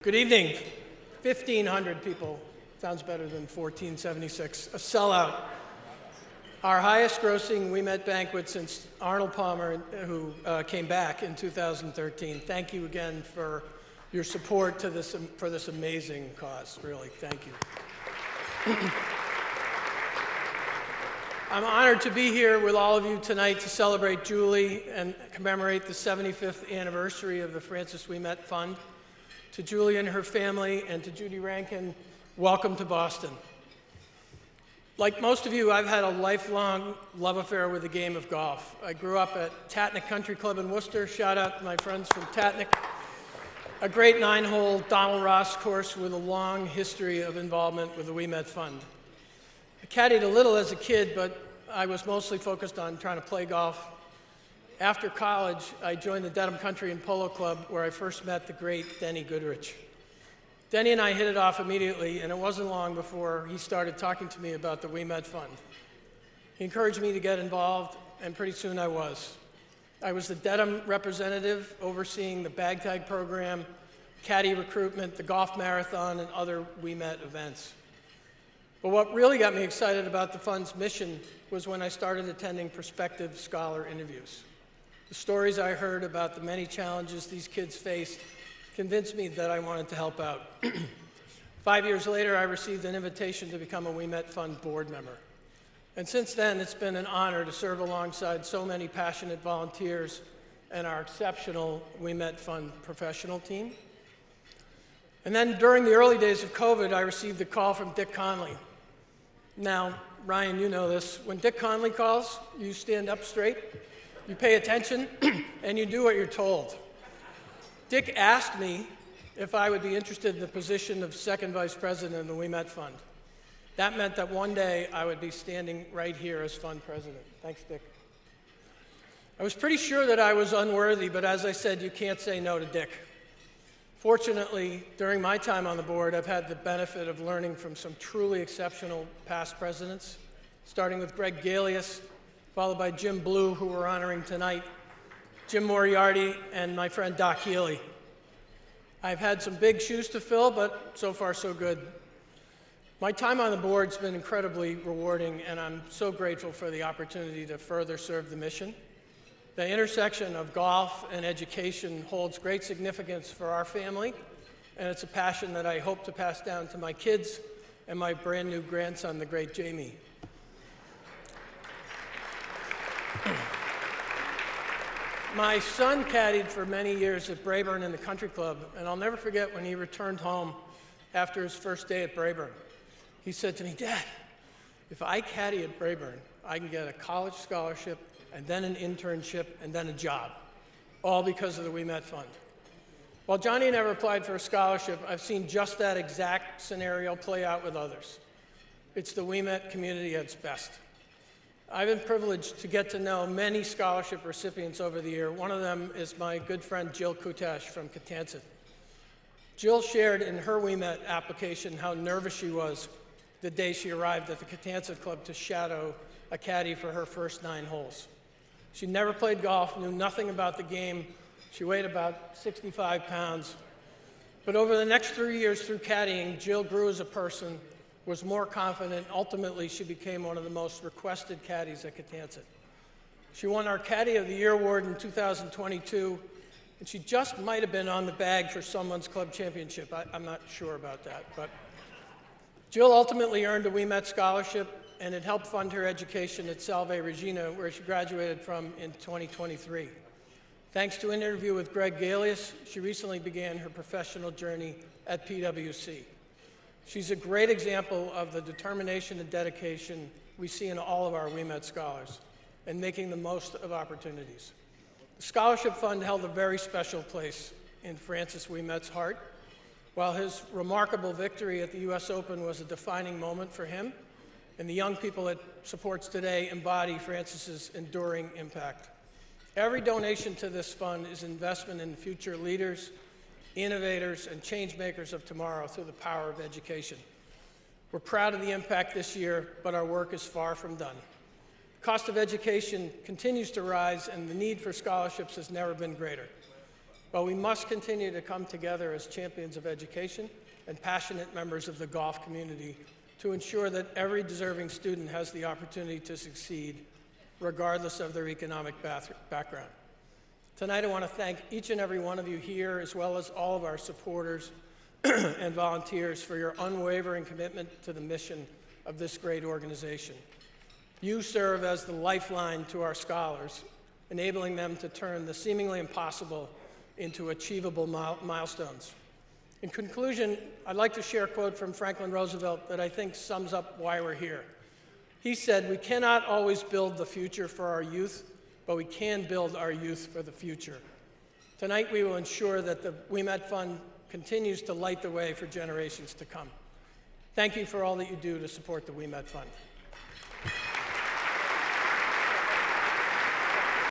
Good evening. 1,500 people. Sounds better than 1476. A sellout. Our highest grossing Ouimet banquet since Arnold Palmer, who came back in 2013. Thank you again for your support for this amazing cause. Really, thank you. I'm honored to be here with all of you tonight to celebrate Julie and commemorate the 75th anniversary of the Francis Ouimet Fund. To Julie and her family, and to Judy Rankin, welcome to Boston. Like most of you, I've had a lifelong love affair with the game of golf. I grew up at Tatnick Country Club in Worcester. Shout out to my friends from Tatnick. A great 9-hole Donald Ross course with a long history of involvement with the Ouimet Fund. I caddied a little as a kid, but I was mostly focused on trying to play golf. After college, I joined the Dedham Country and Polo Club, where I first met the great Denny Goodrich. Denny and I hit it off immediately, and it wasn't long before he started talking to me about the Ouimet Fund. He encouraged me to get involved, and pretty soon I was. I was the Dedham representative overseeing the bag tag program, caddy recruitment, the golf marathon, and other Ouimet events. But what really got me excited about the fund's mission was when I started attending prospective scholar interviews. The stories I heard about the many challenges these kids faced convinced me that I wanted to help out. 5 years later, I received an invitation to become a Ouimet Fund board member. And since then, it's been an honor to serve alongside so many passionate volunteers and our exceptional Ouimet Fund professional team. And then during the early days of COVID, I received a call from Dick Conley. Now, Ryan, you know this. When Dick Conley calls, you stand up straight. You pay attention, and you do what you're told. Dick asked me if I would be interested in the position of second vice president of the Ouimet Fund. That meant that one day I would be standing right here as fund president. Thanks, Dick. I was pretty sure that I was unworthy, but as I said, you can't say no to Dick. Fortunately, during my time on the board, I've had the benefit of learning from some truly exceptional past presidents, starting with Greg Galius, followed by Jim Blue, who we're honoring tonight, Jim Moriarty, and my friend Doc Healy. I've had some big shoes to fill, but so far so good. My time on the board's been incredibly rewarding, and I'm so grateful for the opportunity to further serve the mission. The intersection of golf and education holds great significance for our family, and it's a passion that I hope to pass down to my kids and my brand new grandson, the great Jamie. My son caddied for many years at Braeburn in the country club, and I'll never forget when he returned home after his first day at Braeburn. He said to me, "Dad, if I caddy at Braeburn, I can get a college scholarship and then an internship and then a job, all because of the Ouimet Fund." While Johnny never applied for a scholarship, I've seen just that exact scenario play out with others. It's the Ouimet community at its best. I've been privileged to get to know many scholarship recipients over the year. One of them is my good friend Jill Kutash from Catanset. Jill shared in her Ouimet application how nervous she was the day she arrived at the Catanset Club to shadow a caddy for her first 9 holes. She never played golf, knew nothing about the game. She weighed about 65 pounds. But over the next 3 years through caddying, Jill grew as a person, was more confident. Ultimately, she became one of the most requested caddies at Catanset. She won our Caddy of the Year award in 2022, and she just might have been on the bag for someone's club championship. I'm not sure about that. But Jill ultimately earned a Ouimet scholarship, and it helped fund her education at Salve Regina, where she graduated from in 2023. Thanks to an interview with Greg Galius, she recently began her professional journey at PwC. She's a great example of the determination and dedication we see in all of our Ouimet scholars and making the most of opportunities. The Scholarship Fund held a very special place in Francis Ouimet's heart. While his remarkable victory at the US Open was a defining moment for him, and the young people it supports today embody Francis's enduring impact. Every donation to this fund is investment in future leaders, innovators, and change makers of tomorrow through the power of education. We're proud of the impact this year, but our work is far from done. The cost of education continues to rise, and the need for scholarships has never been greater. But we must continue to come together as champions of education and passionate members of the golf community to ensure that every deserving student has the opportunity to succeed, regardless of their economic background. Tonight, I want to thank each and every one of you here, as well as all of our supporters and volunteers, for your unwavering commitment to the mission of this great organization. You serve as the lifeline to our scholars, enabling them to turn the seemingly impossible into achievable milestones. In conclusion, I'd like to share a quote from Franklin Roosevelt that I think sums up why we're here. He said, "We cannot always build the future for our youth, but we can build our youth for the future." Tonight, we will ensure that the Ouimet Fund continues to light the way for generations to come. Thank you for all that you do to support the Ouimet Fund.